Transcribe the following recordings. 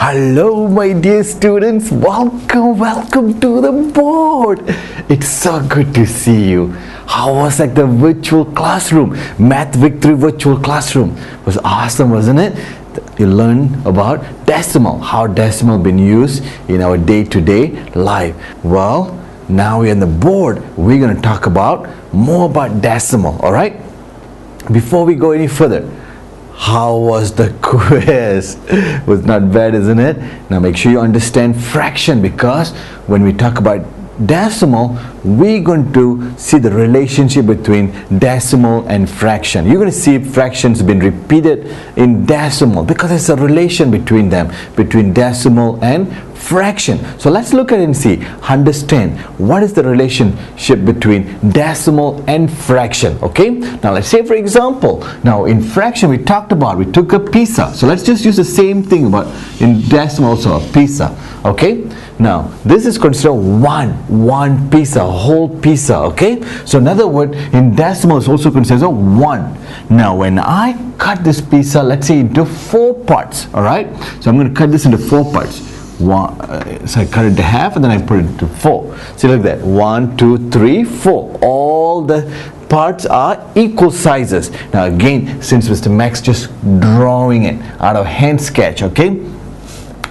Hello my dear students, welcome to the board. It's so good to see you. How was the virtual classroom? Math Victory virtual classroom was awesome, wasn't it? You learned about decimal, how decimal been used in our day-to-day life. Well, now we're on the board, we're going to talk about more about decimal, all right? Before we go any further, how was the quiz? Was not bad, isn't it? Now make sure you understand fraction, because when we talk about decimal, we're going to see the relationship between decimal and fraction. You're going to see fractions been repeated in decimal because there's a relation between them, between decimal and fraction. So let's look at it and see, understand what is the relationship between decimal and fraction. Okay, now let's say for example, now in fraction we talked about, we took a pizza. So let's just use the same thing but in decimal also, a pizza. Okay, now this is considered one pizza, a whole pizza. Okay, so another word in decimal is also considered one. Now when I cut this pizza, let's say into 4 parts, all right, so I'm going to cut this into 4 parts. So I cut it to half and then I put it into 4. See, look at that, 1, 2, 3, 4. All the parts are equal sizes. Now again, since Mr. Max just drawing it out of hand sketch, okay,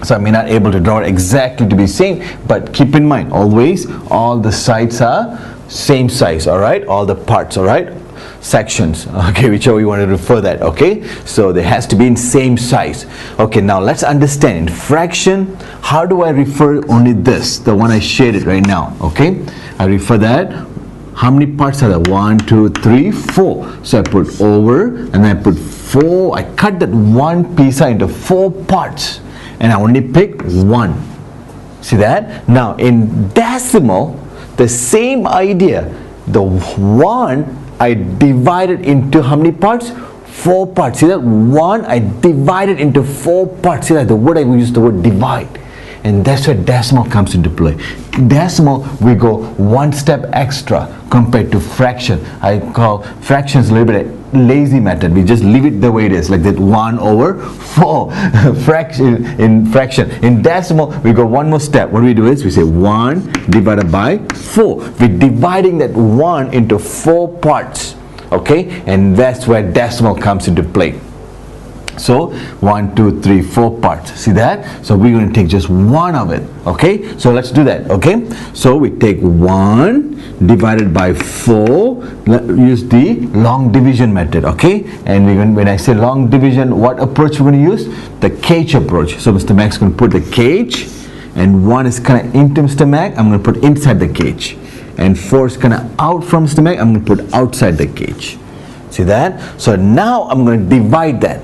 so I may not able to draw it exactly to be same, but keep in mind always all the sides are same size, all right, all the parts, all right, sections, okay, whichever you want to refer that. Okay, so there has to be in same size. Okay, now let's understand in fraction, how do I refer only this, the one I shaded right now? Okay, I refer that, how many parts are there? 1, 2, 3, 4. So I put over and then I put 4. I cut that one pizza into 4 parts and I only pick 1. See that? Now in decimal, the same idea, the 1 I divided into how many parts? 4 parts. See that? 1 I divided into 4 parts. See that? The word I use the word divide. And that's where decimal comes into play. Decimal, we go one step extra compared to fraction. I call fractions a little bit a lazy method. We just leave it the way it is, like that 1 over 4. fraction. In decimal, we go one more step. What we do is we say 1 divided by 4. We're dividing that 1 into 4 parts. Okay, and that's where decimal comes into play. So 1, 2, 3, 4 parts. See that? So we're going to take just one of it. Okay, so let's do that. Okay, so we take 1 divided by 4. Use the long division method. Okay, and we're going, when I say long division, what approach we're going to use? The cage approach. So Mr. Max is going to put the cage, and 1 is kind of into Mr. Max. I'm going to put inside the cage, and 4 is kind of out from Mr. Max. I'm going to put outside the cage. See that? So now I'm going to divide that.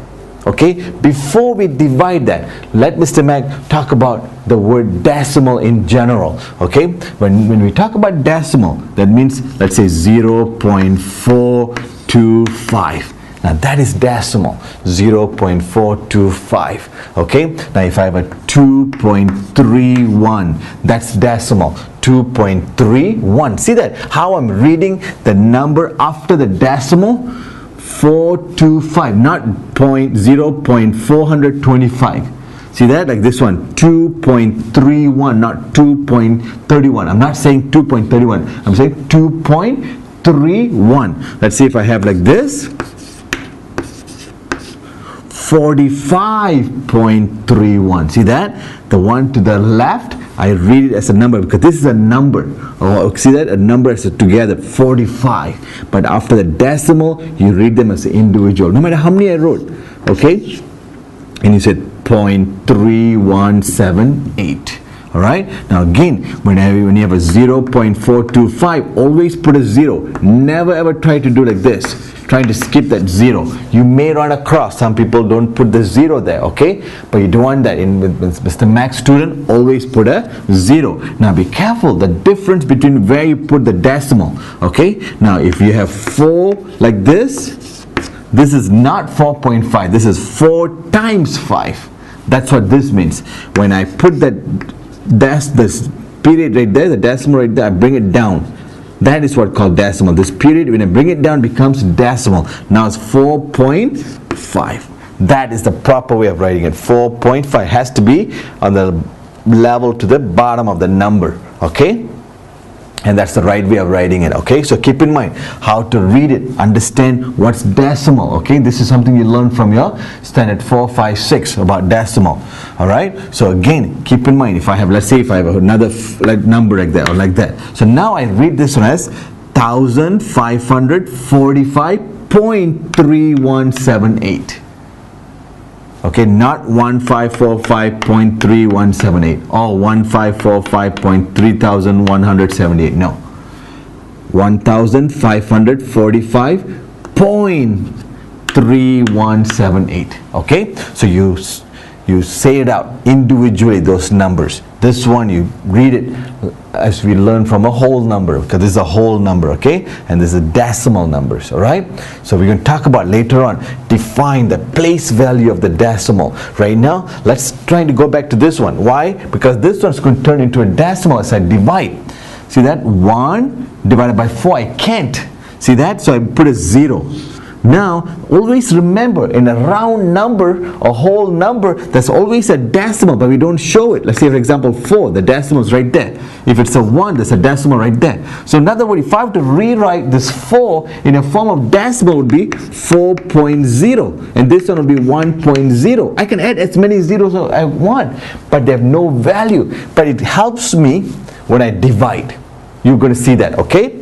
Okay, before we divide that, let Mr. Mac talk about the word decimal in general. Okay, when we talk about decimal, that means let's say 0.425. Now that is decimal, 0.425. Okay, now if I have a 2.31, that's decimal, 2.31. See that? How I'm reading the number after the decimal? 425, not 0.425. See that? Like this one, 2.31, not 2.31. I'm not saying 2.31. I'm saying 2.31. Let's see if I have like this. 45.31. See that? The one to the left, I read it as a number because this is a number. Oh, see that? A number is together, 45. But after the decimal, you read them as an individual. No matter how many I wrote. Okay? And you said 0.3178. Alright? Now again, when you have a 0.425, always put a 0. Never ever try to do like this, trying to skip that 0. You may run across, some people don't put the 0 there, okay? But you don't want that. With Mr. Max student, always put a 0. Now be careful, the difference between where you put the decimal, okay? Now if you have 4 like this is not 4.5, this is 4 times 5. That's what this means. When I put that this period right there, the decimal right there, I bring it down. That is what called decimal. This period, when I bring it down, becomes decimal. Now it's 4.5. That is the proper way of writing it. 4.5 has to be on the level to the bottom of the number, okay? And that's the right way of writing it, okay? So keep in mind how to read it, understand what's decimal, okay? This is something you learn from your standard 4, 5, 6 about decimal, all right? So again, keep in mind, if I have, let's say if I have another number like that or like that. So now I read this one as 1545.3178. Okay, not 1545.3178 or 1545.3178. No, 1545.3178. Okay, so you say it out individually, those numbers. This one you read it as we learn from a whole number, because this is a whole number, okay? And this is decimal numbers, all right? So we're going to talk about later on, define the place value of the decimal. Right now, let's try to go back to this one. Why? Because this one's going to turn into a decimal as I divide. See that? 1 divided by 4, I can't. See that? So I put a 0. Now, always remember, in a round number, a whole number, there's always a decimal, but we don't show it. Let's say, for example, 4, the decimal is right there. If it's a 1, there's a decimal right there. So in other words, if I have to rewrite this 4 in a form of decimal, it would be 4.0, and this one will be 1.0. I can add as many zeros as I want, but they have no value. But it helps me when I divide. You're going to see that, okay?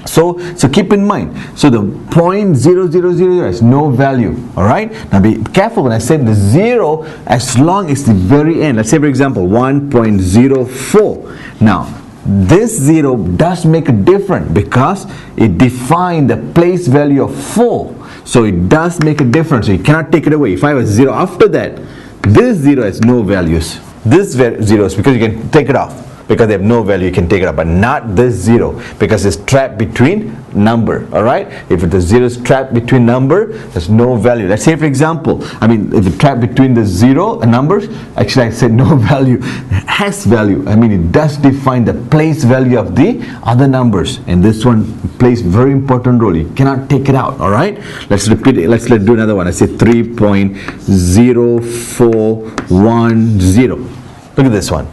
So keep in mind, so the 0.0000 has no value, all right? Now be careful when I say the 0, as long as the very end. Let's say, for example, 1.04. Now, this 0 does make a difference because it defined the place value of 4. So it does make a difference. So you cannot take it away. If I have a 0 after that, this 0 has no values. This 0 is because you can take it off. Because they have no value, you can take it up, but not this 0, because it's trapped between number, all right? If the 0 is trapped between number, there's no value. Let's say, for example, if it's trapped between the 0 and numbers, actually I said no value, it has value. It does define the place value of the other numbers, and this one plays very important role. You cannot take it out, all right? Let's repeat it. Let's do another one. I say 3.0410. Look at this one.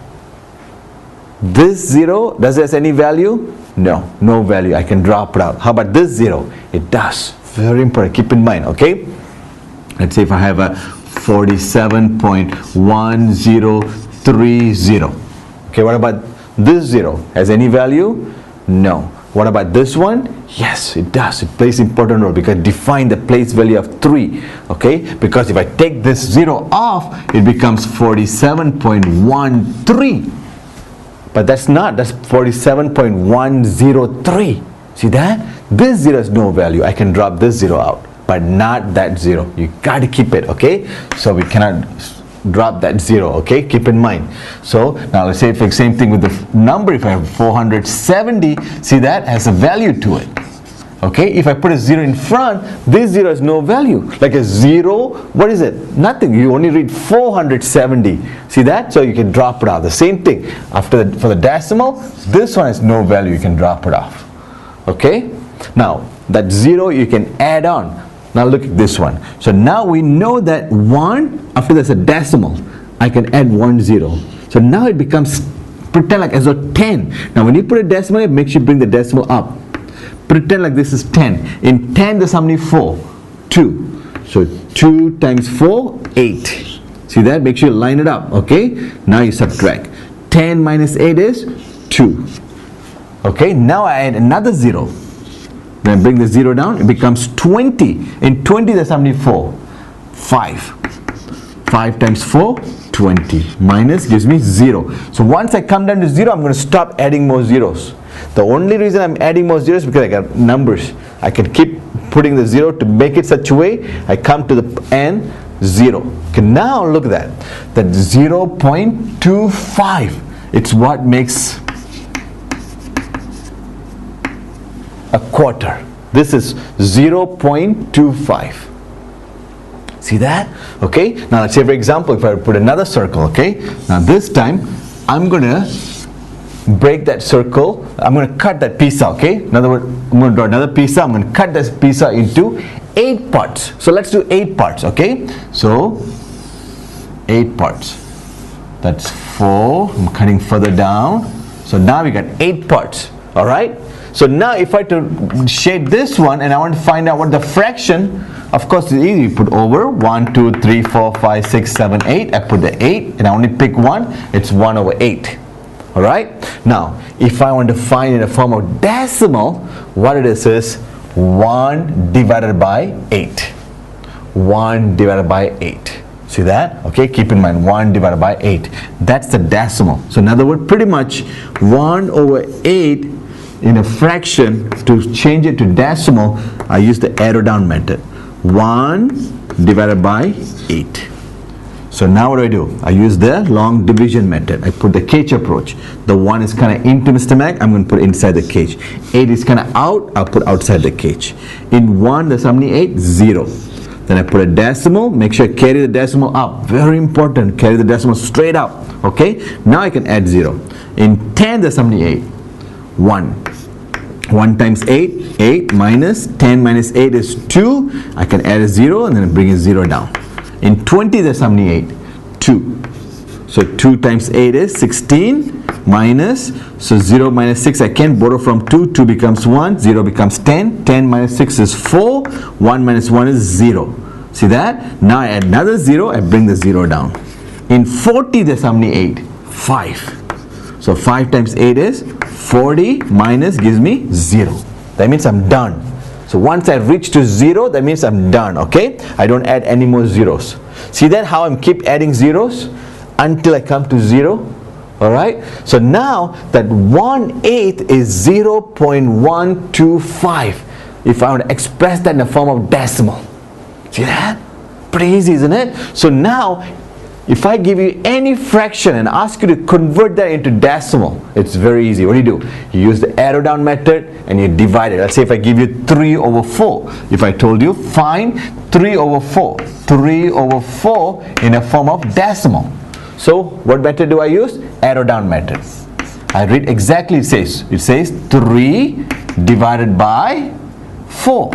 This 0, does it have any value? No, no value. I can drop it out. How about this 0? It does. Very important. Keep in mind, okay? Let's say if I have a 47.1030. Okay, what about this 0? Has any value? No. What about this one? Yes, it does. It plays an important role because define the place value of 3. Okay, because if I take this 0 off, it becomes 47.13. But that's not, that's 47.103. See that? This 0 has no value. I can drop this 0 out, but not that 0. You got to keep it, okay? So we cannot drop that 0, okay? Keep in mind. So now let's say for the same thing with the number. If I have 470, see that has a value to it. Okay, if I put a 0 in front, this 0 has no value. Like a 0, what is it? Nothing. You only read 470. See that? So you can drop it off. The same thing. For the decimal, this one has no value. You can drop it off. Okay? Now, that 0 you can add on. Now look at this one. So now we know that 1, after there's a decimal, I can add 1 0. So now it becomes, pretend like as though 10. Now when you put a decimal, it makes you bring the decimal up. Pretend like this is 10. In 10, there's how many 4? 2. So 2 times 4, 8. See that? Make sure you line it up. Okay? Now you subtract. 10 minus 8 is 2. Okay? Now I add another 0. Then I bring the 0 down. It becomes 20. In 20, there's how many 4? 5. 5 times 4, 20. Minus gives me 0. So once I come down to 0, I'm going to stop adding more zeros. The only reason I'm adding more zeros is because I got numbers. I can keep putting the 0 to make it such a way. I come to the end, 0. Okay, now look at that. That 0.25. It's what makes a quarter. This is 0.25. See that? Okay. Now let's say, for example, if I put another circle. Okay. Now this time I'm going to break that circle. I'm going to cut that pizza, okay? In other words, I'm going to draw another pizza. I'm going to cut this pizza into 8 parts. So let's do 8 parts, okay? So 8 parts. That's 4. I'm cutting further down. So now we got 8 parts. All right. So now if I to shade this one and I want to find out what the fraction, of course it's easy. You put over 1, 2, 3, 4, 5, 6, 7, 8. I put the 8 and I only pick one. It's 1 over 8. All right. Now if I want to find in a form of decimal, what it is 1 divided by 8. 1 divided by 8. See that? Okay, keep in mind 1 divided by 8. That's the decimal. So in other words, pretty much 1 over 8 in a fraction. To change it to decimal, I use the arrow down method. 1 divided by 8. So now what do? I use the long division method. I put the cage approach. The 1 is kind of into Mr. Mac. I'm going to put inside the cage. 8 is kind of out. I'll put outside the cage. In 1, there's how many 8? 0. Then I put a decimal. Make sure I carry the decimal up. Very important. Carry the decimal straight up. Okay. Now I can add 0. In 10, there's how many 8? 1. 1 times 8. 8 minus 10 minus 8 is 2. I can add a 0 and then bring a 0 down. In 20, there's how many 8? 2. So 2 times 8 is 16 minus, so 0 minus 6, I can borrow from 2, 2 becomes 1, 0 becomes 10, 10 minus 6 is 4, 1 minus 1 is 0. See that? Now I add another 0, I bring the 0 down. In 40, there's how many 8? 5. So 5 times 8 is 40 minus gives me 0. That means I'm done. So once I reach to 0, that means I'm done, okay? I don't add any more zeros. See that how I'm keep adding zeros until I come to 0? Alright? So now that 1/8 is 0.125. If I want to express that in the form of decimal. See that? Pretty easy, isn't it? So now, if I give you any fraction and ask you to convert that into decimal, it's very easy. What do? You use the arrow down method and you divide it. Let's say if I give you 3 over 4. If I told you find 3 over 4. 3 over 4 in a form of decimal. So what method do I use? Arrow down method. I read exactly it says 3 divided by 4.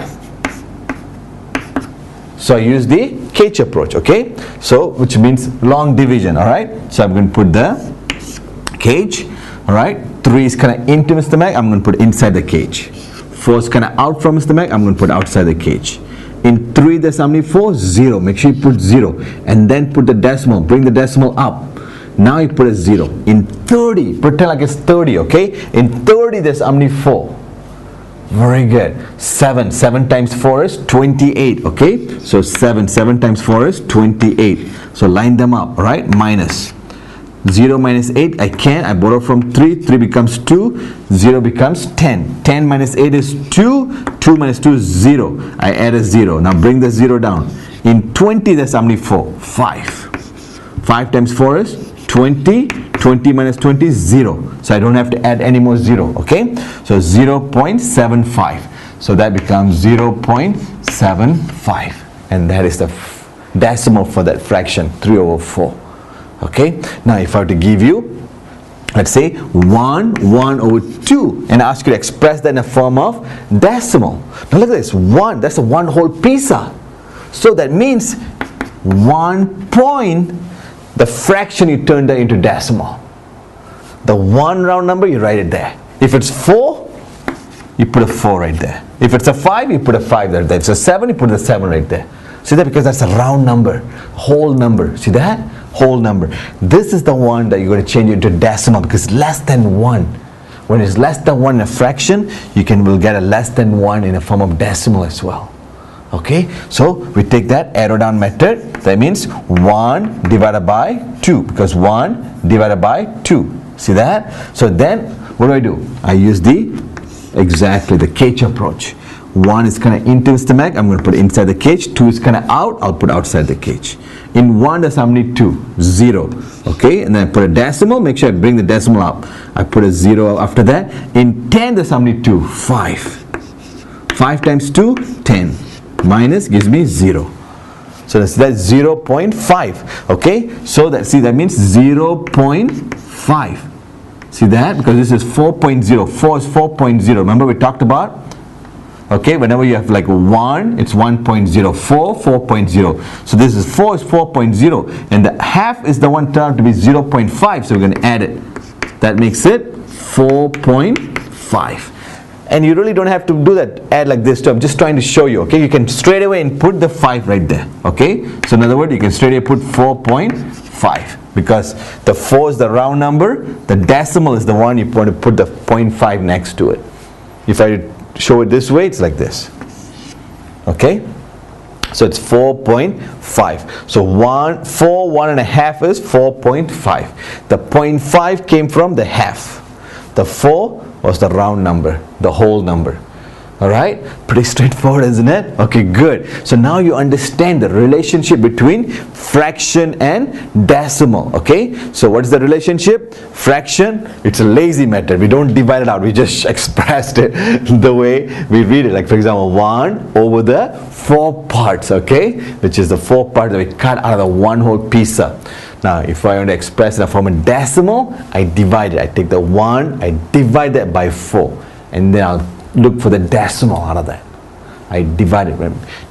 So I use the cage approach, okay? So which means long division, alright? So I'm going to put the cage, alright? 3 is kind of into Mr. Mac, I'm going to put inside the cage. 4 is kind of out from Mr. Mac, I'm going to put outside the cage. In 3 there's how many 4? 0. Make sure you put 0 and then put the decimal, bring the decimal up. Now you put a 0. In 30, pretend like it's 30, okay? In 30 there's how many 4? Very good. 7 times 4 is 28, okay? So 7 times 4 is 28. So line them up, right? Minus 0 minus 8, I borrow from 3, 3 becomes 2, 0 becomes 10. 10 minus 8 is 2, 2 minus 2 is 0. I add a 0. Now bring the 0 down. In 20, there's how many 4? 5. 5 times 4 is 20. 20 minus 20 is 0. So I don't have to add any more 0, okay? So 0.75. So that becomes 0.75. And that is the decimal for that fraction, 3 over 4. Okay, now if I were to give you, let's say 1 over 2 and ask you to express that in a form of decimal. Now look at this, 1, that's a 1 whole pizza. So that means 1 point, the fraction you turn that into decimal. The 1 round number, you write it there. If it's 4, you put a 4 right there. If it's a 5, you put a 5 right there. If it's a 7, you put a 7 right there. See that? Because that's a round number, whole number. See that? Whole number. This is the one that you're going to change into decimal because less than 1. When it's less than 1 in a fraction, will get a less than 1 in a form of decimal as well. Okay, so we take that arrow down method. That means 1 divided by 2 because 1 divided by 2. See that? So then what do? I use the cage approach. 1 is kind of into the stomach, I'm going to put it inside the cage. 2 is kind of out, I'll put outside the cage. In 1 there's how many 2? 0. Okay, and then I put a decimal, make sure I bring the decimal up. I put a 0 after that. In 10 there's how many 2? 5. 5 times 2, 10. Minus gives me 0. So that's 0.5. Okay, so that means 0.5. See that? Because this is 4.0. 4 is 4.0. Remember we talked about? Okay, whenever you have like 1, it's 1.0, 4, 4.0. So this is 4 is 4.0, and the half is the one turned out to be 0.5, so we're going to add it. That makes it 4.5. And you really don't have to do that, add like this too. I'm just trying to show you, okay? You can straight away and put the 5 right there, okay? So in other words, you can straight away put 4.5, because the 4 is the round number, the decimal is the one you want to put the 0.5 next to it. If I show it this way, it's like this, okay? So it's 4.5. So 1.5 is 4.5. The 0.5 came from the half. The 4 was the round number, the whole number. Alright, pretty straightforward, isn't it? Okay, good. So now you understand the relationship between fraction and decimal. Okay, so what is the relationship? Fraction, it's a lazy method. We don't divide it out, we just expressed it the way we read it. Like for example, 1 over the 4 parts, okay, which is the 4 parts that we cut out of the one whole pizza. Now if I want to express in a form of decimal, I divide it. I take the 1, I divide that by 4, and then I'll look for the decimal out of that. I divide it.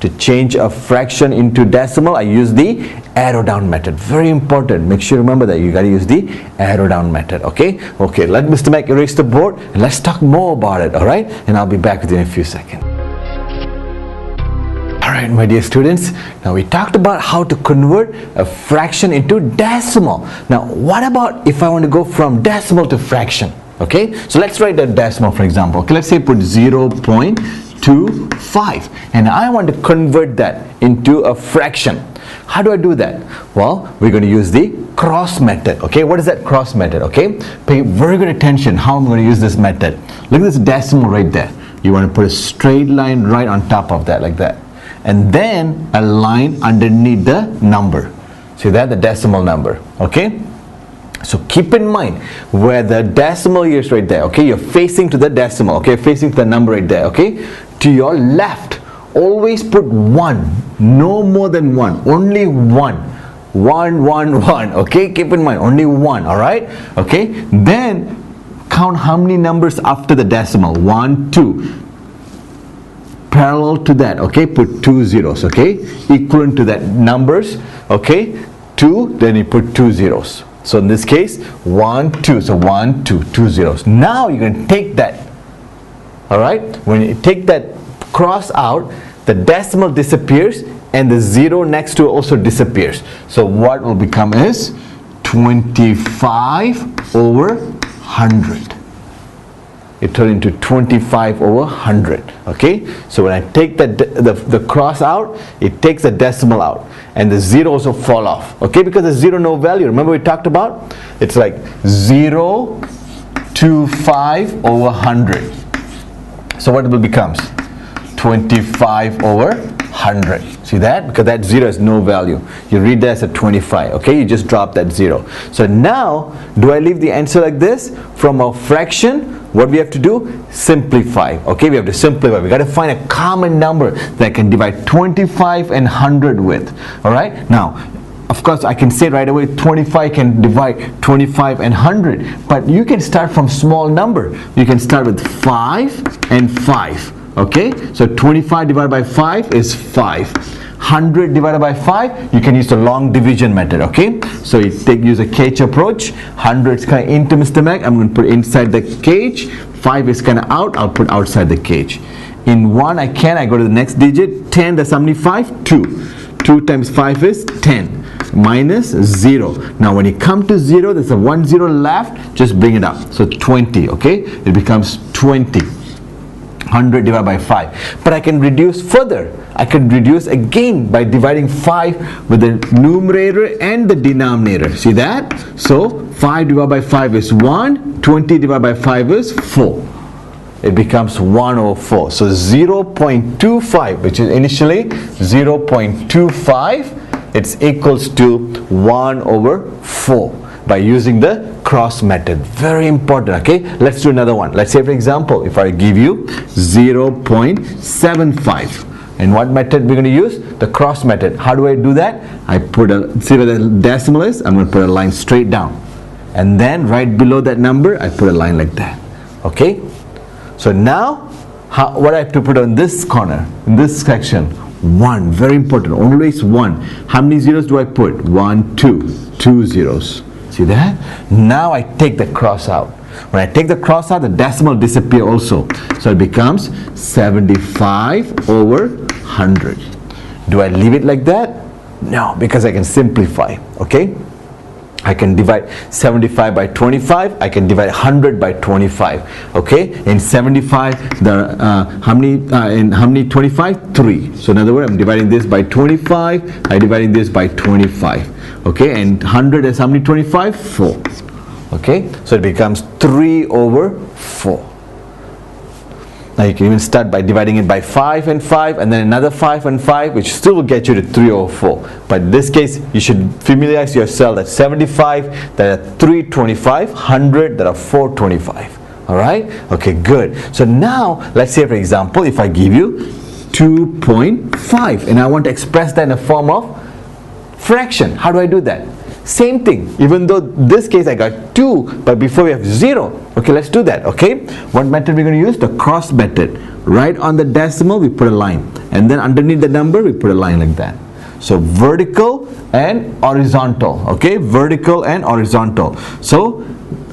To change a fraction into decimal, I use the arrow down method. Very important. Make sure you remember that you got to use the arrow down method. Okay, let Mr. Mac erase the board and let's talk more about it. Alright, and I'll be back with you in a few seconds. Alright, my dear students, now we talked about how to convert a fraction into decimal. Now what about if I want to go from decimal to fraction? Okay, so let's write the decimal, for example. Okay, let's say put 0.25, and I want to convert that into a fraction. How do I do that? Well, we're going to use the cross method. Okay, what is that cross method? Okay, pay very good attention how I'm going to use this method. Look at this decimal right there. You want to put a straight line right on top of that, like that, and then a line underneath the number. See that, the decimal number. Okay, so keep in mind where the decimal is right there. Okay, you're facing to the decimal. Okay, facing to the number right there. Okay, to your left, always put 1, no more than 1, only 1. 1, 1, 1. Okay, keep in mind only 1. All right. Okay, then count how many numbers after the decimal. 1, 2. Parallel to that, okay, put 2 zeros. Okay, equivalent to that numbers. Okay, 2, then you put 2 zeros. So in this case, 1, 2. So 1, 2, 2 zeros. Now you're going to take that. Alright, when you take that cross out, the decimal disappears and the 0 next to it also disappears. So what will become is 25 over 100. It turned into 25 over 100. Okay, so when I take the cross out, it takes the decimal out, and the 0 also fall off. Okay, because the 0 no value. Remember we talked about? It's like 0 to 5 over 100. So what will becomes? 25 over 100. See that? Because that 0 has no value. You read that as a 25. Okay, you just drop that 0. So now, do I leave the answer like this? From a fraction, what we have to do? Simplify. Okay, we have to simplify. We got to find a common number that I can divide 25 and 100 with. Alright, now of course I can say right away 25 can divide 25 and 100, but you can start from small number. You can start with 5 and 5. Okay, so 25 divided by 5 is 5. 100 divided by 5, you can use the long division method. Okay, so you use a cage approach. 100 is kind of into Mr. Mac, I'm going to put inside the cage. 5 is kind of out, I'll put outside the cage. In 1 I go to the next digit. 10, that's how many 5? 2. 2 times 5 is 10. Minus 0. Now when you come to 0, there's a 1 0 left, just bring it up. So 20. Okay, it becomes 20. 100 divided by 5. But I can reduce further. I can reduce again by dividing 5 with the numerator and the denominator. See that? So 5 divided by 5 is 1. 20 divided by 5 is 4. It becomes 1 over 4. So 0.25, which is initially 0.25, it's equals to 1 over 4 by using the cross method. Very important. Okay, let's do another one. Let's say for example, if I give you 0.75, and what method we're going to use? The cross method. How do I do that? I put a, see where the decimal is? I'm going to put a line straight down, and then right below that number I put a line like that. Okay, so now what I have to put on this corner, in this section? 1, very important, always 1. How many zeros do I put? 1, 2, 2 zeros. See that? Now I take the cross out. When I take the cross out, the decimal disappears also. So it becomes 75 over 100. Do I leave it like that? No, because I can simplify. Okay? I can divide 75 by 25. I can divide 100 by 25. Okay? In 75, how many 25? 3. So in other words, I'm dividing this by 25. I'm dividing this by 25. Okay? And 100 is how many 25? 4. Okay? So it becomes 3 over 4. Now you can even start by dividing it by 5 and 5, and then another 5 and 5, which still will get you to 3 over 4. But in this case, you should familiarize yourself that 75, there are 325, 100, there are 425. Alright? Okay, good. So now, let's say for example, if I give you 2.5, and I want to express that in a form of fraction. How do I do that? Same thing, even though this case I got 2, but before we have 0. Okay, let's do that. Okay, what method we're going to use? The cross method. Right on the decimal we put a line, and then underneath the number we put a line like that. So vertical and horizontal. Okay, vertical and horizontal. So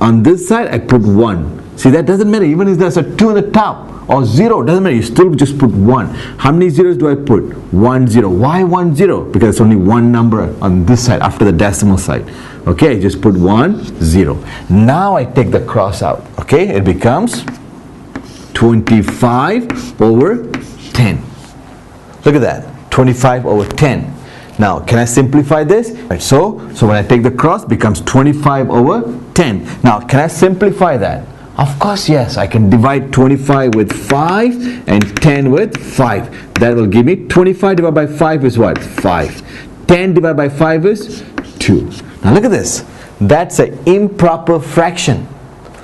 on this side I put 1. See, that doesn't matter even if there's a 2 on the top or 0, doesn't matter, you still just put 1. How many zeros do I put? 1 0. Why 1 0? Because it's only one number on this side after the decimal side. Okay, I just put 1 0. Now I take the cross out. Okay, it becomes 25 over 10. Look at that, 25 over 10. Now, can I simplify this? Right, so when I take the cross, it becomes 25 over 10. Now, can I simplify that? Of course, yes. I can divide 25 with 5 and 10 with 5. That will give me 25 divided by 5 is what? 5. 10 divided by 5 is 2. Now look at this. That's an improper fraction.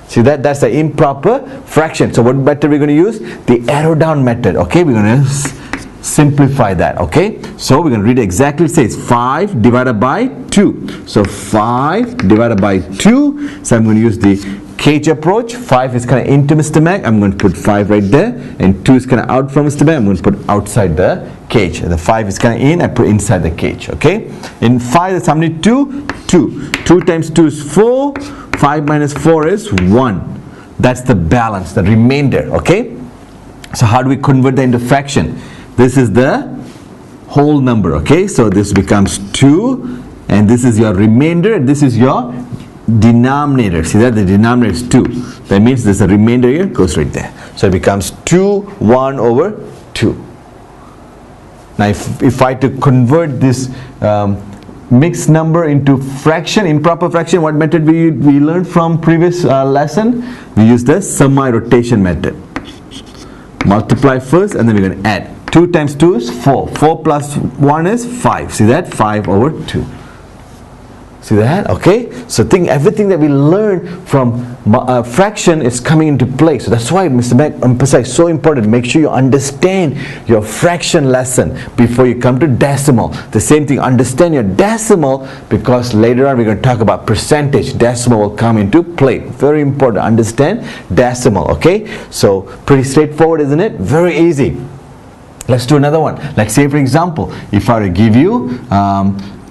See that? That's an improper fraction. So what method we're going to use? The arrow down method. Okay, we're going to simplify that. Okay, so we're going to read it exactly. It says 5 divided by 2. So 5 divided by 2. So I'm going to use the cage approach. 5 is kind of into Mr. Mac. I'm going to put 5 right there, and 2 is kind of out from Mr. Mac. I'm going to put outside the cage. And the 5 is kind of in. I put inside the cage. Okay. In 5, that's how many? 2. 2. 2 times 2 is 4. 5 minus 4 is 1. That's the balance, the remainder. Okay. So how do we convert that into fraction? This is the whole number. Okay. So this becomes 2, and this is your remainder, and this is your denominator. See that? The denominator is 2. That means there's a remainder here, goes right there. So it becomes 2 1 over 2. Now if I to convert this mixed number into fraction, improper fraction, what method we learned from previous lesson? We use the semi-rotation method. Multiply first, and then we're going to add. 2 times 2 is 4. 4 plus 1 is 5. See that? 5 over 2. See that? Okay, so everything that we learn from fraction is coming into play. So that's why Mr. Mac emphasized so important. Make sure you understand your fraction lesson before you come to decimal. The same thing, understand your decimal, because later on we're going to talk about percentage. Decimal will come into play. Very important. Understand decimal. Okay, so pretty straightforward, isn't it? Very easy. Let's do another one. Let's say, for example, if I were to give you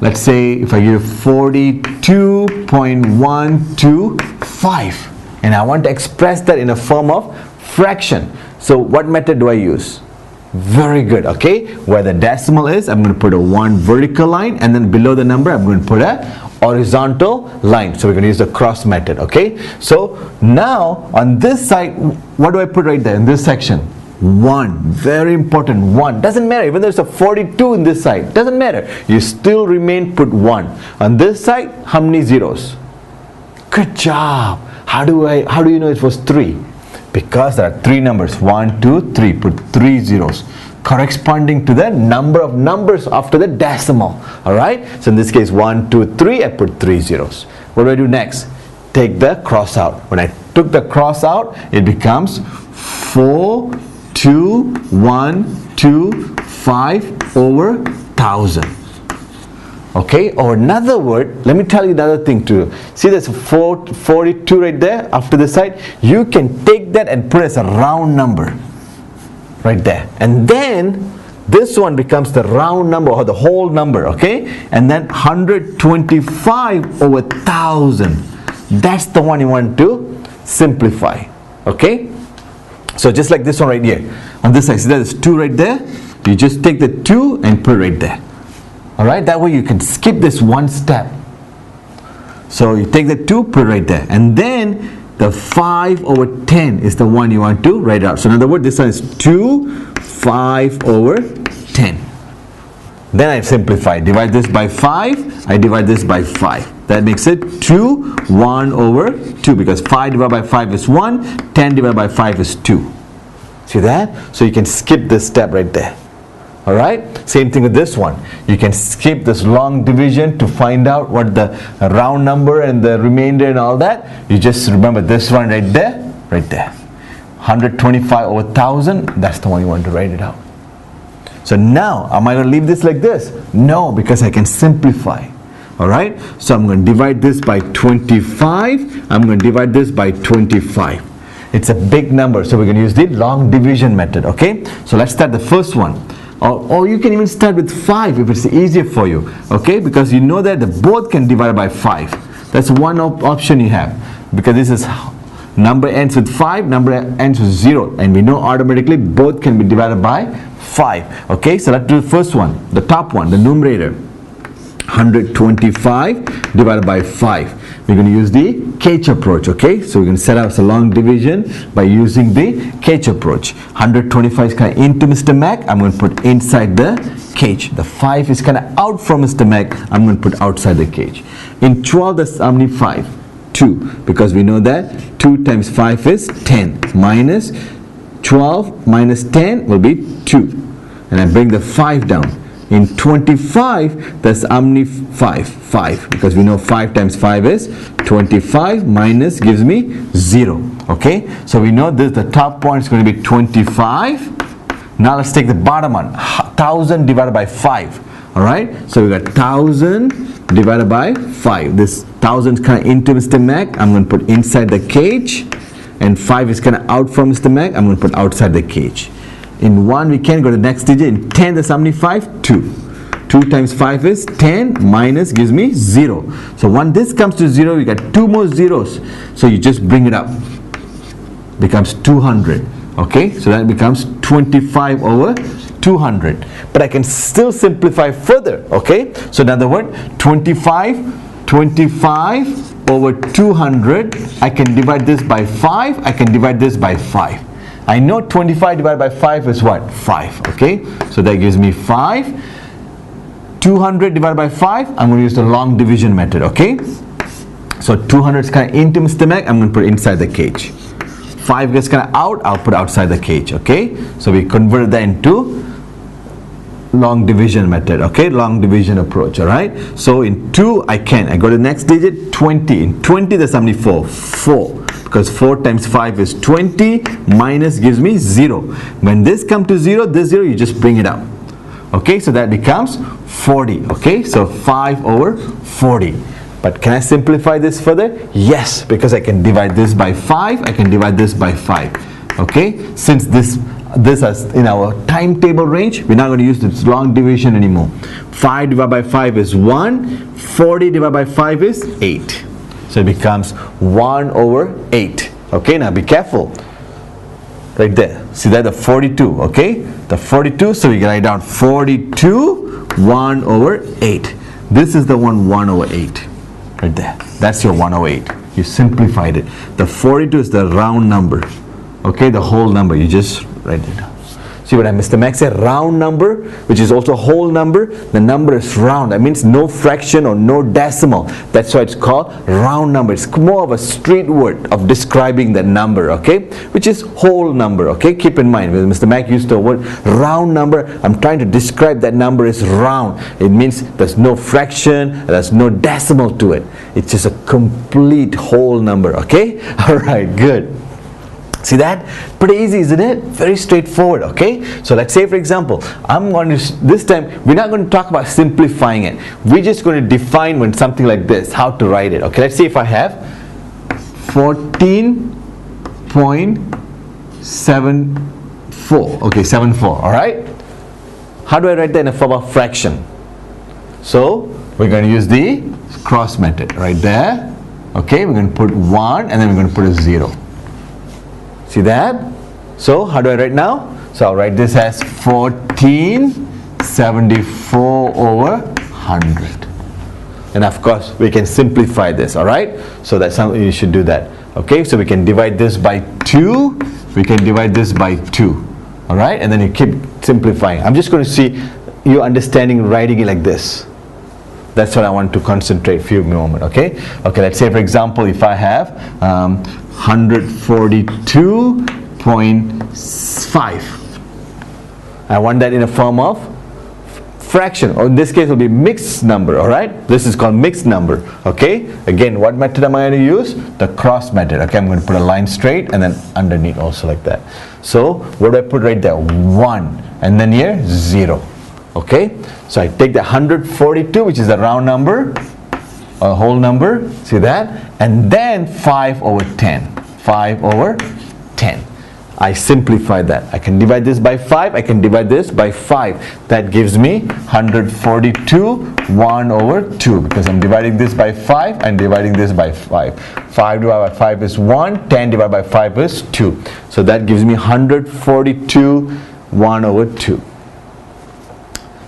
let's say if I give 42.125, and I want to express that in a form of fraction. So what method do I use? Very good. Okay, where the decimal is, I'm going to put a 1 vertical line, and then below the number I'm going to put a horizontal line. So we're going to use the cross method. Okay, so now on this side, what do I put right there in this section? 1. Very important. 1. Doesn't matter. Even there's a 42 in this side. Doesn't matter. You still remain put 1. On this side, how many zeros? Good job. How do you know it was 3? Because there are 3 numbers. 1, 2, 3. Put 3 zeros. Corresponding to the number of numbers after the decimal. Alright? So in this case, 1, 2, 3. I put 3 zeros. What do I do next? Take the cross out. When I took the cross out, it becomes 4, 2, 1, 2, 5 over 1,000. Okay, or another word, let me tell you another thing too. See, there's 42 right there after the side. You can take that and put it as a round number. right there. And then this one becomes the round number or the whole number, okay? And then 125 over 1000. That's the one you want to simplify, okay? So just like this one right here. On this side, see there's 2 right there? You just take the 2 and put it right there. Alright, that way you can skip this one step. So you take the 2, put it right there. And then the 5 over 10 is the one you want to write out. So in other words, this one is 2, 5 over 10. Then I simplify. Divide this by 5. I divide this by 5. That makes it 2, 1 over 2. Because 5 divided by 5 is 1. 10 divided by 5 is 2. See that? So you can skip this step right there. Alright? Same thing with this one. You can skip this long division to find out what the round number and the remainder and all that. You just remember this one right there. Right there. 125 over 1000. That's the one you want to write it out. So now, am I going to leave this like this? No, because I can simplify. Alright? So I'm going to divide this by 25. I'm going to divide this by 25. It's a big number, so we're going to use the long division method. Okay? So let's start the first one. Or you can even start with 5 if it's easier for you. Okay? Because you know that the both can divide by 5. That's one option you have. Because this is number ends with 5, number ends with 0. And we know automatically both can be divided by 5. Okay? So let's do the first one. The top one, the numerator. 125 divided by 5. We're going to use the cage approach, okay? So we're going to set up a long division by using the cage approach. 125 is kind of into Mr. Mac. I'm going to put inside the cage. The 5 is kind of out from Mr. Mac. I'm going to put outside the cage. In 12, that's how many 5? 2. Because we know that 2 times 5 is 10. Minus 12 minus 10 will be 2. And I bring the 5 down. In 25, that's how many 5? 5. Because we know 5 times 5 is 25 minus gives me 0. Okay? So we know this, the top point is going to be 25. Now let's take the bottom one. 1000 divided by 5. Alright? So we got 1000 divided by 5. This 1000 is kind of into Mr. Mac. I'm going to put inside the cage. And 5 is kind of out from Mr. Mac. I'm going to put outside the cage. In 1 we can go to the next digit. In 10 there's how many 5? 2. 2 times 5 is 10 minus gives me 0. So when this comes to 0 we got 2 more zeros. So you just bring it up. Becomes 200. Okay, so that becomes 25 over 200. But I can still simplify further. Okay, so in other words 25 over 200. I can divide this by 5. I can divide this by 5. I know 25 divided by 5 is what? 5. Okay, so that gives me 5. 200 divided by 5, I'm going to use the long division method. Okay, so 200 is kind of into Mr. Mac. I'm going to put it inside the cage. 5 gets kind of out. I'll put outside the cage. Okay, so we converted that into long division method. Okay, long division approach. All right, so in 2 I go to the next digit. 20. In 20 there's how many 4? 4. Because 4 times 5 is 20 minus gives me 0. When this comes to 0, this 0 you just bring it up. Okay, so that becomes 40. Okay, so 5 over 40. But can I simplify this further? Yes, because I can divide this by 5. I can divide this by 5. Okay, since this is in our timetable range, we're not going to use this long division anymore. 5 divided by 5 is 1. 40 divided by 5 is 8. So it becomes 1 over 8. Okay, now be careful. Right there. See that? The 42. Okay? The 42. So we can write down 42, 1 over 8. This is the 1 over 8. Right there. That's your 1 over 8. You simplified it. The 42 is the round number. Okay? The whole number. You just write it down. See what Mr. Max said? Round number, which is also whole number. The number is round. That means no fraction or no decimal. That's why it's called round number. It's more of a street word of describing the number, okay? Which is whole number, okay? Keep in mind, when Mr. Mac used the word round number, I'm trying to describe that number is round. It means there's no fraction, there's no decimal to it. It's just a complete whole number, okay? All right, good. See that? Pretty easy, isn't it? Very straightforward, okay? So let's say, for example, this time, we're not going to talk about simplifying it. We're just going to define when something like this, how to write it, okay? Let's see if I have 14.75 4. Okay, 7 4. All right. How do I write that in a form of fraction? So we're going to use the cross method right there. Okay, we're going to put 1 and then we're going to put a 0. See that? So how do I write now? So I'll write this as 1474 over 100. And of course we can simplify this. All right, so that's how you should do that. Okay, so we can divide this by 2. We can divide this by 2. All right, and then you keep simplifying. I'm just going to see you understanding writing it like this. That's what I want to concentrate few moments. Okay, let's say for example if I have 142.5, I want that in a form of fraction, or in this case it will be mixed number. All right, this is called mixed number. Okay, again, what method am I going to use? The cross method. Okay, I'm going to put a line straight and then underneath also like that. So what do I put right there? 1, and then here 0. Okay, so I take the 142, which is a round number, a whole number, see that, and then 5 over 10. 5 over 10. I simplify that. I can divide this by 5, I can divide this by 5. That gives me 142 1 over 2, because I'm dividing this by 5 and dividing this by 5. 5 divided by 5 is 1, 10 divided by 5 is 2. So that gives me 142 1 over 2.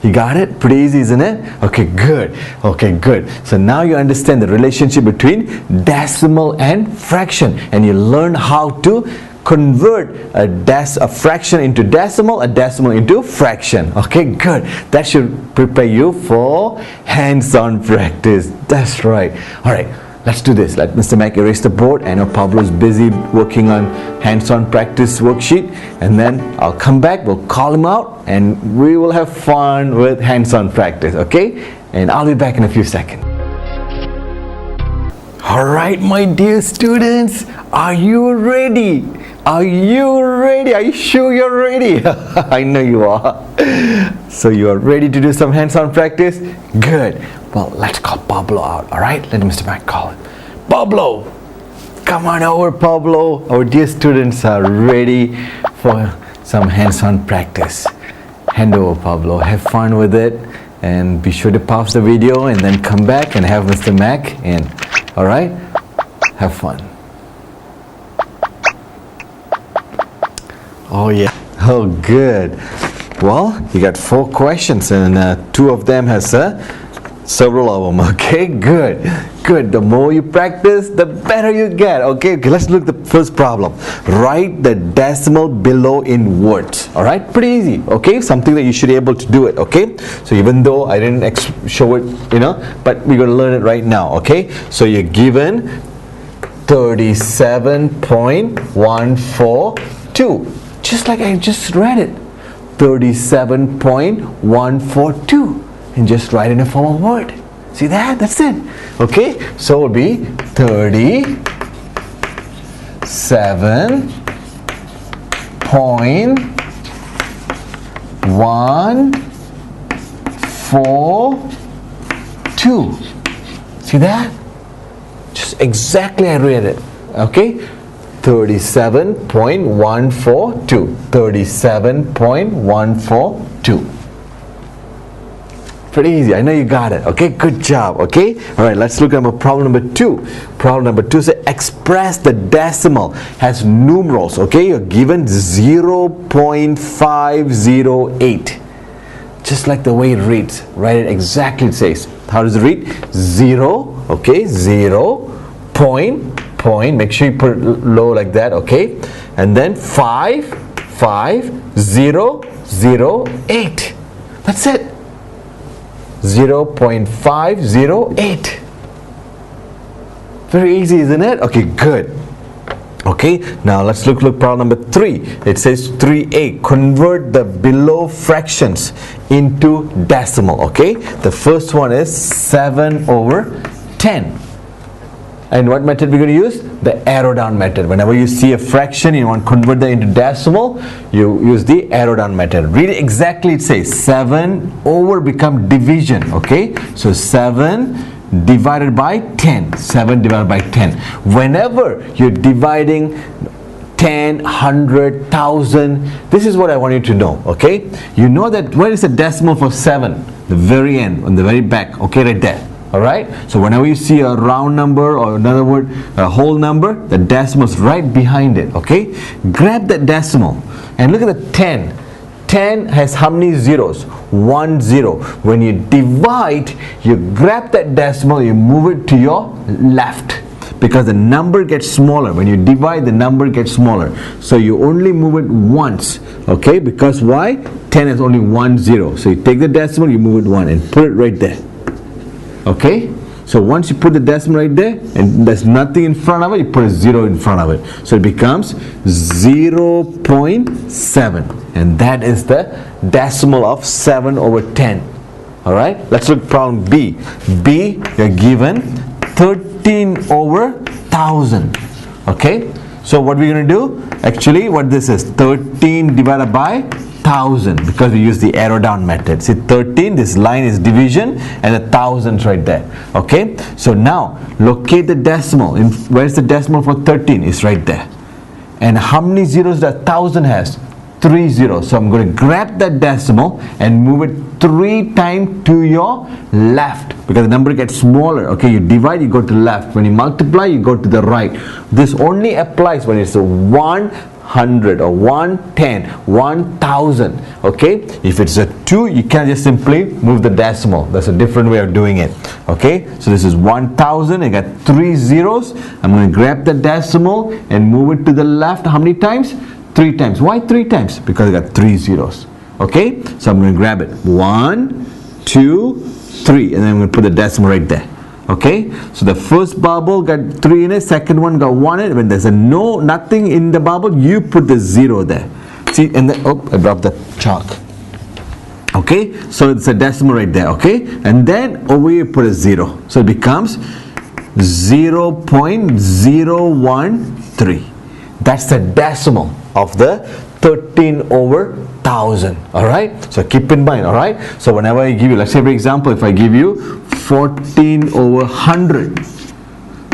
You got it? Pretty easy, isn't it? Okay, good. Okay, good. So now you understand the relationship between decimal and fraction, and you learn how to convert a fraction into decimal, a decimal into fraction. Okay, good. That should prepare you for hands-on practice. That's right. All right, let's do this. Let Mr. Mac erase the board. I know Pablo's busy working on hands-on practice worksheet, and then I'll come back, we'll call him out, and we will have fun with hands-on practice. Okay, and I'll be back in a few seconds. All right, my dear students, are you ready? Are you ready? Are you sure you're ready? I know you are. So you are ready to do some hands-on practice? Good. Well, let's call Pablo out. All right, let Mr. Mac call it. Pablo, come on over, Pablo. Our dear students are ready for some hands-on practice. Hand over, Pablo. Have fun with it, and be sure to pause the video and then come back and have Mr. Mac in. All right, have fun. Oh yeah. Oh good. Well, you got 4 questions, and 2 of them has several of them. Okay, good. Good. The more you practice, the better you get. Okay, let's look at the first problem. Write the decimal below in words. All right, pretty easy. Okay, something that you should be able to do it. Okay, so even though I didn't show it, but we're going to learn it right now. Okay, so you're given 37.142, just like I just read it. 37.142, and just write in a form of word. See that? That's it. Okay, so it will be 37.142. See that? Just exactly I read it. Okay, 37.142. 37.142. Pretty easy. I know you got it. Okay, good job. Okay, all right, let's look at problem number 2. Problem number 2 says express the decimal has numerals. Okay, you're given 0.508. Just like the way it reads. Write it exactly. It says, how does it read? 0. Okay, 0 point. Make sure you put it low like that. Okay, and then 55008. That's it. 0.508. Very easy, isn't it? Okay, good. Okay, now let's look problem number 3. It says 3a, convert the below fractions into decimal. Okay, the first one is 7 over 10. And what method we're going to use? The arrow down method. Whenever you see a fraction, you want to convert that into decimal, you use the arrow down method. Read it exactly. It says 7 over become division. Okay, so 7 divided by 10. 7 divided by 10. Whenever you're dividing 10, 100, 1000. This is what I want you to know, okay? You know that where is the decimal for 7? The very end, on the very back, okay, right there. Alright, so whenever you see a round number, or another word, a whole number, the decimal is right behind it, okay? Grab that decimal and look at the 10. 10 has how many zeros? 1 0. When you divide, you grab that decimal, you move it to your left, because the number gets smaller. When you divide, the number gets smaller. So you only move it once, okay? Because why? 10 has only 1 0. So you take the decimal, you move it 1 and put it right there. Okay, so once you put the decimal right there and there's nothing in front of it, you put a 0 in front of it. So it becomes 0.7, and that is the decimal of 7 over 10. Alright, let's look at problem B. B, you're given 13 over 1000. Okay, so what we're going to do, actually what this is, 13 divided by 1000, because we use the arrow down method. See, 13, this line is division, and the thousands right there. Okay, so now locate the decimal. Where's the decimal for 13? It's right there. And how many zeros does 1000 has? 3 zeros. So I'm going to grab that decimal and move it 3 times to your left, because the number gets smaller. Okay, you divide, you go to left. When you multiply, you go to the right. This only applies when it's a 100 or 110, 1000. Okay, if it's a 2, you can just simply move the decimal. That's a different way of doing it. Okay, so this is 1000. I got 3 zeros. I'm going to grab the decimal and move it to the left. How many times? 3 times. Why 3 times? Because I got 3 zeros. Okay, so I'm going to grab it. 1, 2, 3, and then I'm going to put the decimal right there. Okay, so the first bubble got 3 in it, second one got 1 in it. When there's a nothing in the bubble, you put the 0 there. See, and then, oh, I dropped the chalk. Okay, so it's a decimal right there. Okay, and then over here you put a 0, so it becomes 0.013. That's the decimal of the 13 over 1000. Alright, so keep in mind. Alright, so whenever I give you, let's say for example, if I give you 14 over 100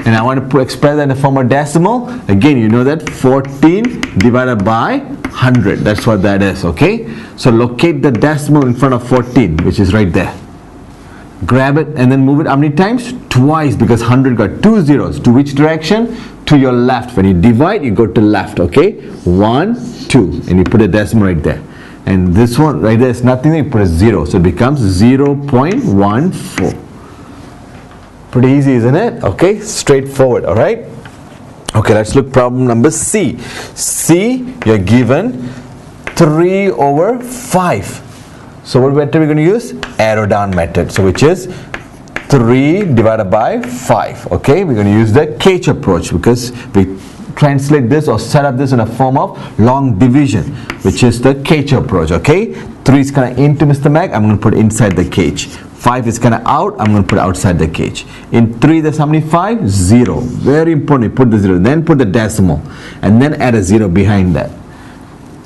and I want to express that in the form of decimal, again you know that 14 divided by 100, that's what that is. Okay, so locate the decimal in front of 14, which is right there. Grab it and then move it how many times? Twice, because 100 got 2 zeros. To which direction? To your left. When you divide, you go to left. Okay, 1, 2, and you put a decimal right there. And this one right there is nothing, you put a 0, so it becomes 0.14. Pretty easy, isn't it? Okay, straightforward. Alright, okay, let's look problem number C. C, you're given 3 over 5. So what method we're going to use? Arrow down method. So which is 3 divided by 5. Okay, we're going to use the Cage approach, because we translate this or set up this in a form of long division, which is the Cage approach. Okay, 3 is kind of into Mr. Mac, I'm going to put inside the cage. 5 is kind of out, I'm going to put outside the cage. In 3, there's how many 5? 0. Very important, put the 0, then put the decimal, and then add a 0 behind that.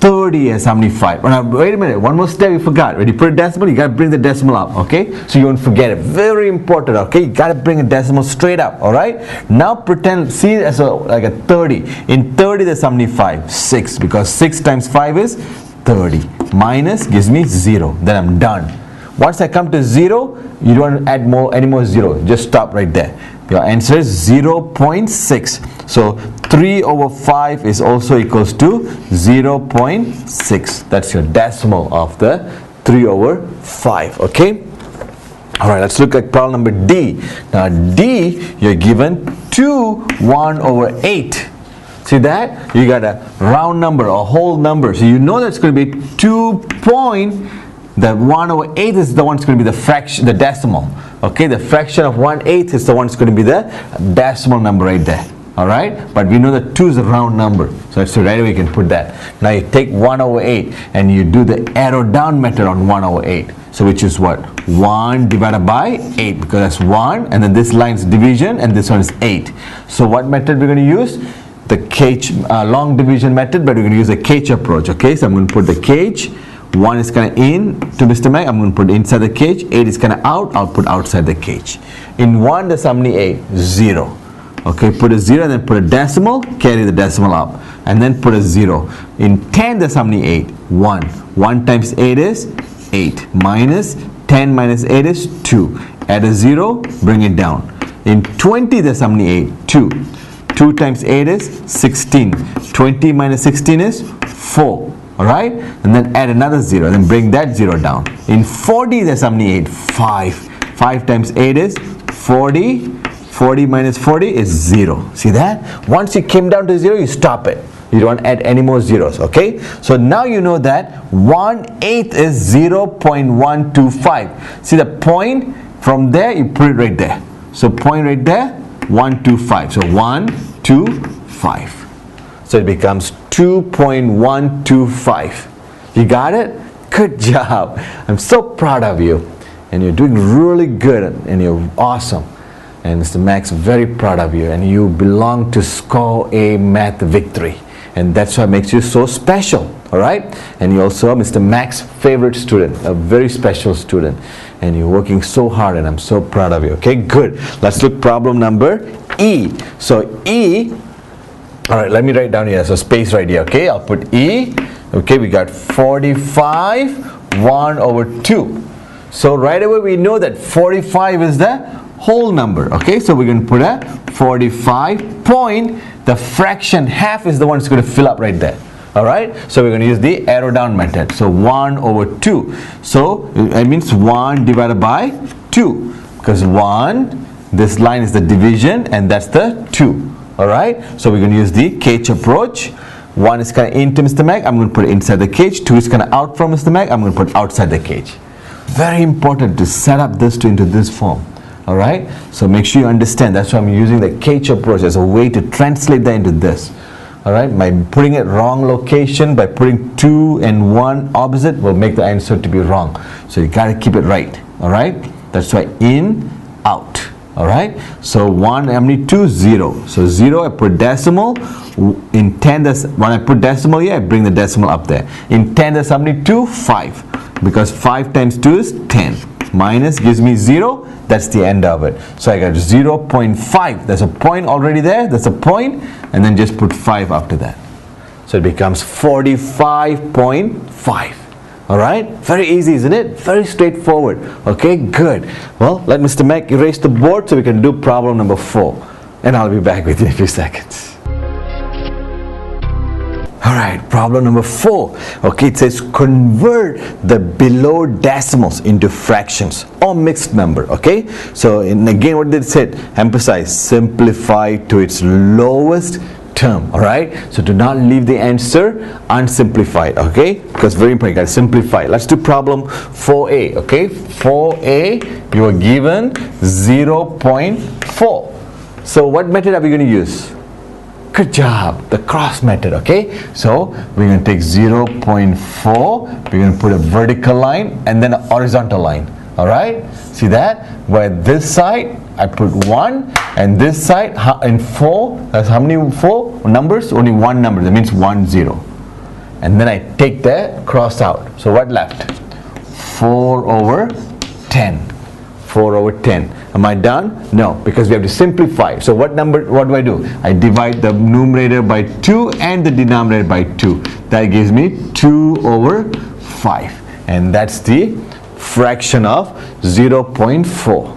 30 has how many 5? Well, now, wait a minute, one more step you forgot. When you put a decimal, you got to bring the decimal up, okay? So you won't forget it. Very important, okay? You got to bring a decimal straight up, alright? Now pretend, see it as like a 30. In 30, there's how many 5? 6, because 6 times 5 is 30. Minus gives me 0. Then I'm done. Once I come to 0, you don't add any more 0. Just stop right there. Your answer is 0.6. So 3 over 5 is also equals to 0.6. That's your decimal of the 3 over 5. Okay. Alright, let's look at problem number D. Now D, you're given 2 1 over 8. See that? You got a round number, a whole number. So you know that's going to be 2 point. The 1 over 8 is the one that's going to be the fraction, the decimal. Okay, the fraction of 1/8 is the one that's going to be the decimal number right there. Alright, but we know that 2 is a round number, so that's right away you can put that. Now you take 1 over 8 and you do the arrow down method on 1 over 8. So which is what? 1 divided by 8, because that's 1, and then this line's division, and this one is 8. So what method we're going to use? The cage, long division method, but we're going to use the cage approach. Okay, so I'm going to put the cage. 1 is kind of in to Mr. Mac, I'm going to put inside the cage. 8 is kind of out, I'll put outside the cage. In 1, there's how many 8? 0. Okay, put a 0 and then put a decimal, carry the decimal up, and then put a 0. In 10 there's how many 8? 1. 1 times 8 is 8. Minus 10 minus 8 is 2. Add a 0, bring it down. In 20 there's how many 8? 2. 2 times 8 is 16. 20 minus 16 is 4. Alright? And then add another 0, and then bring that 0 down. In 40 there's how many 8? 5. 5 times 8 is 40. 40 minus 40 is 0. See that? Once you came down to 0, you stop it. You don't add any more zeros. Okay? So now you know that 1/8 is 0.125. See the point? From there, you put it right there. So point right there, 125. So 125. So it becomes 2.125. You got it? Good job. I'm so proud of you. And you're doing really good, and you're awesome. And Mr. Max, very proud of you. And you belong to Score A Math Victory. And that's what makes you so special. Alright? And you also are Mr. Max's favorite student, a very special student. And you're working so hard, and I'm so proud of you. Okay, good. Let's look problem number E. So E, alright, let me write down here. So space right here. Okay, I'll put E. Okay, we got 45, 1/2. So right away we know that 45 is the whole number. Okay, so we're going to put a 45 point. The fraction half is the one that's going to fill up right there. Alright, so we're going to use the arrow down method. So 1/2. So it means 1 divided by 2. Because 1, this line is the division, and that's the 2. Alright, so we're going to use the cage approach. 1 is kind of into Mr. Mac, I'm going to put it inside the cage. 2 is kind of out from Mr. Mac, I'm going to put it outside the cage. Very important to set up this into this form. Alright, so make sure you understand. That's why I'm using the cage approach as a way to translate that into this. Alright, by putting it wrong location, by putting 2 and 1 opposite will make the answer to be wrong. So you got to keep it right. Alright, that's why in, out. Alright, so 1, how many 2? 0. So 0, I put decimal. In 10, when I put decimal here, I bring the decimal up there. In 10, there's how many 2? 5. Because 5 times 2 is 10. Minus gives me 0. That's the end of it. So I got 0.5. There's a point already there. That's a point. And then just put 5 after that. So it becomes 45.5. Alright? Very easy, isn't it? Very straightforward. Okay, good. Well, let Mr. Mac erase the board so we can do problem number 4. And I'll be back with you in a few seconds. Alright, problem number 4. Okay, it says convert the below decimals into fractions or mixed number. Okay, so again, what did it say? Emphasize, simplify to its lowest term. Alright, so do not leave the answer unsimplified. Okay, because very important, you got to simplify. Let's do problem 4a. Okay, 4a, you are given 0.4. So what method are we going to use? Good job, the cross method. Okay, so we're going to take 0.4, we're going to put a vertical line and then a horizontal line. Alright, see that? Where this side I put 1 and this side in 4, that's how many 4 numbers? Only one number, that means 1 0. And then I take the cross out. So what left? 4/10. 4/10. Am I done? No, because we have to simplify. So what do I do? I divide the numerator by 2 and the denominator by 2. That gives me 2/5. And that's the fraction of 0.4.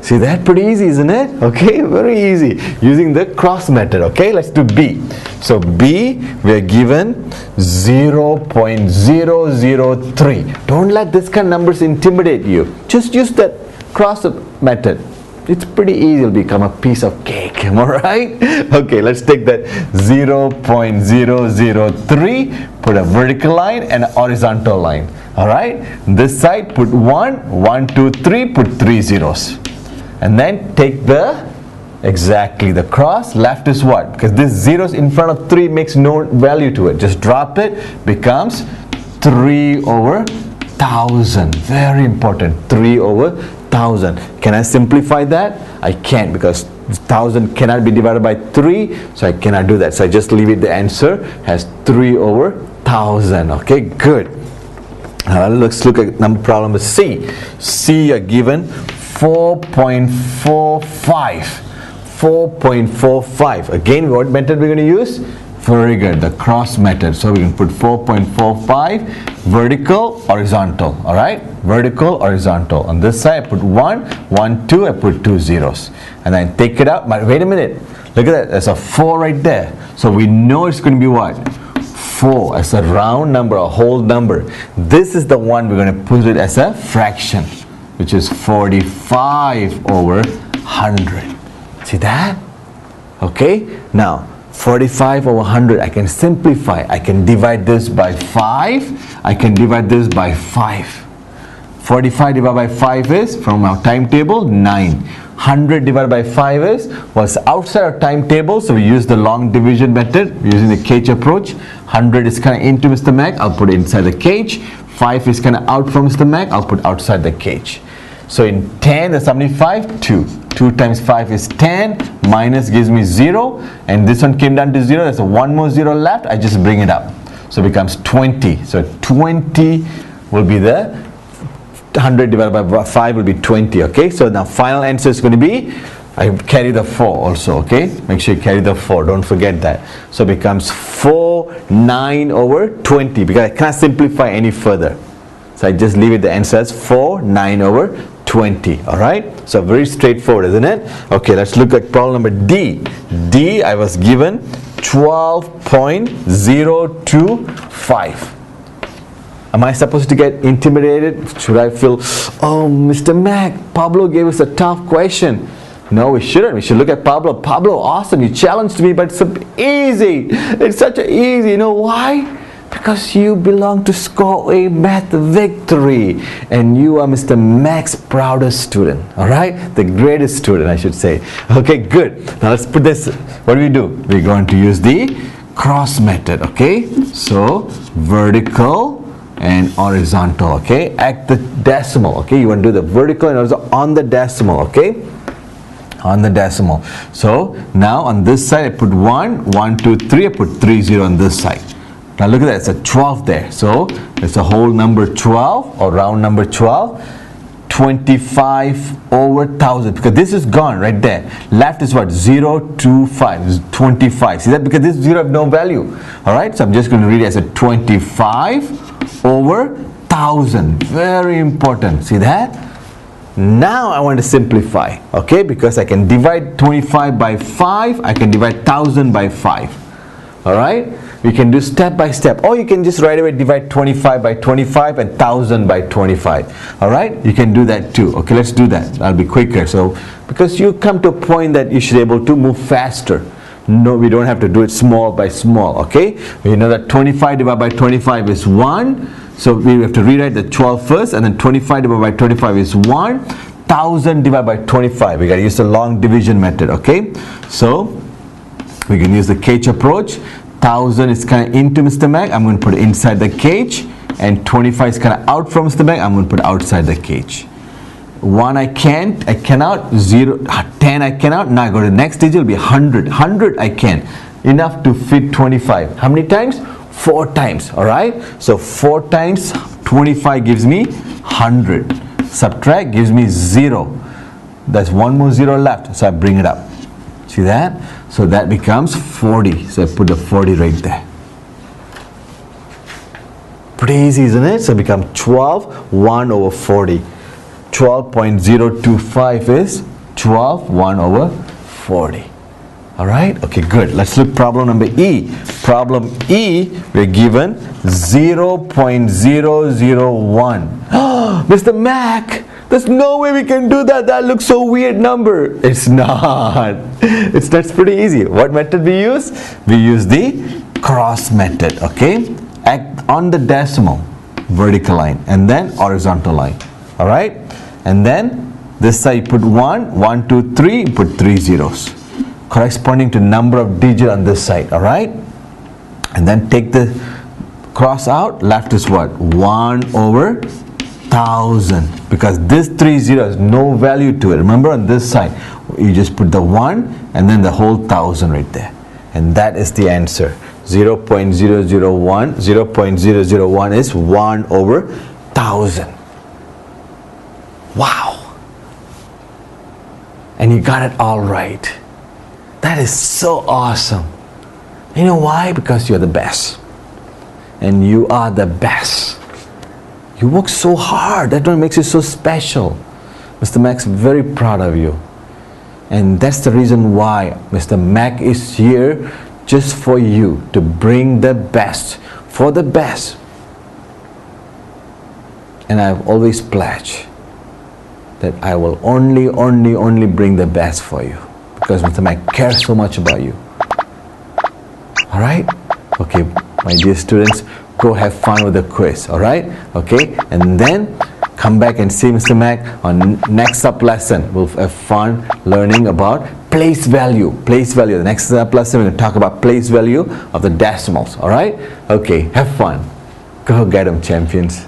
See that? Pretty easy, isn't it? Okay, very easy. Using the cross method. Okay, let's do B. So B, we are given 0.003. Don't let this kind of numbers intimidate you. Just use that cross method. It's pretty easy. It'll become a piece of cake. Am I right? Okay, let's take that 0.003, put a vertical line and a horizontal line. Alright, this side put 1, 1, 2, 3, put 3 zeros. And then take the cross. Left is what? Because this zeros in front of 3 makes no value to it. Just drop it, becomes 3/1000. Very important. 3/1000. Can I simplify that? I can't, because 1000 cannot be divided by 3, so I cannot do that. So I just leave it. The answer has 3/1000. Okay, good. Now let's look at problem number C. C are given 4.45. 4.45. Again, what method we're going to use? Very good, the cross method. So we can put 4.45 vertical, horizontal. All right, vertical, horizontal. On this side, I put 1, 1, 2. I put 2 zeros, and then take it out. But wait a minute, look at that. There's a 4 right there. So we know it's going to be what? 4 as a round number, a whole number. This is the one we're going to put it as a fraction, which is 45 over 100. See that? Okay, now 45 over 100, I can simplify. I can divide this by 5. I can divide this by 5. 45 divided by 5 is, from our timetable, 9. 100 divided by 5 is, was outside our timetable, so we use the long division method using the cage approach. 100 is kind of into Mr. Mac, I'll put it inside the cage. 5 is kind of out from Mr. Mac, I'll put outside the cage. So in 10, there's how many 5? 2. 2 times 5 is 10, minus gives me 0, and this one came down to 0, there's a 1 more 0 left, I just bring it up. So it becomes 20. So 20 will be the 100 divided by 5 will be 20, okay? So now final answer is going to be, I carry the 4 also, okay? Make sure you carry the 4, don't forget that. So it becomes 4, 9 over 20, because I can't simplify any further. So I just leave it the answer as 4, 9 over 20, alright? So very straightforward, isn't it? Okay, let's look at problem number D. D, I was given 12.025. Am I supposed to get intimidated? Should I feel, oh, Mr. Mac, Pablo gave us a tough question? No, we shouldn't. We should look at Pablo. Pablo, awesome, you challenged me, but it's easy. It's such an easy. You know why? Because you belong to score a math victory, and you are Mr. Mac's proudest student. All right, the greatest student, I should say. Okay, good. Now let's put this. What do? We're going to use the cross method. Okay, so vertical and horizontal. Okay, at the decimal. Okay, you want to do the vertical and also on the decimal. Okay, on the decimal. So now on this side I put 1, 1, 2, 3. I put 3, 0 on this side. Now look at that, it's a 12 there. So it's a whole number 12, or round number 12. 25 over 1000, because this is gone right there. Left is what? 0, 2, 5. This is 25. See that? Because this 0 have no value. Alright, so I'm just going to read it as a 25 over 1000. Very important. See that? Now I want to simplify. Okay, because I can divide 25 by 5. I can divide 1000 by 5. Alright? We can do step by step, or you can just right away divide 25 by 25 and 1000 by 25. Alright, you can do that too. Okay, let's do that. That'll be quicker. So because you come to a point that you should be able to move faster. No, we don't have to do it small by small. Okay, we know that 25 divided by 25 is 1, so we have to rewrite the 12 first, and then 25 divided by 25 is 1. 1000 divided by 25, we got to use the long division method. Okay, so we can use the cage approach. 1000 is kind of into Mr. Mac, I'm going to put it inside the cage, and 25 is kind of out from Mr. Mac, I'm going to put it outside the cage. 1 I cannot, 0, 10 I cannot, now I go to the next digit, it will be 100, 100 I can, enough to fit 25. How many times? 4 times, alright? So 4 times 25 gives me 100, subtract gives me 0, there's 1 more 0 left, so I bring it up. See that? So that becomes 40. So I put the 40 right there. Pretty easy, isn't it? So it becomes 12, 1 over 40. 12.025 is 12, 1 over 40. Alright? Okay, good. Let's look problem number E. Problem E, we're given 0.001. Mr. Mac! There's no way we can do that. That looks so weird number. It's not. That's pretty easy. What method we use? We use the cross method. Okay. Act on the decimal, vertical line, and then horizontal line. All right. And then this side put 1, 1, 2, 3. Put 3 zeros, corresponding to number of digits on this side. All right. And then take the cross out. Left is what? 1 over 1000, because this 3 zeros has no value to it. Remember, on this side you just put the 1 and then the whole 1000 right there, and that is the answer. 0.001. 0.001 is 1 over 1000. Wow. And you got it all right. That is so awesome. You know why? Because you're the best. And you are the best. You work so hard. That what makes you so special. Mr. Max, very proud of you. And that's the reason why Mr. Mac is here, just for you, to bring the best, for the best. And I've always pledged that I will only bring the best for you, because Mr. Mac cares so much about you. Alright? Okay, my dear students, go have fun with the quiz. Alright? Okay? And then come back and see Mr. Mac on next sub lesson. We'll have fun learning about place value. Place value. The next sub lesson we're going to talk about place value of the decimals. Alright? Okay, have fun. Go get them, champions.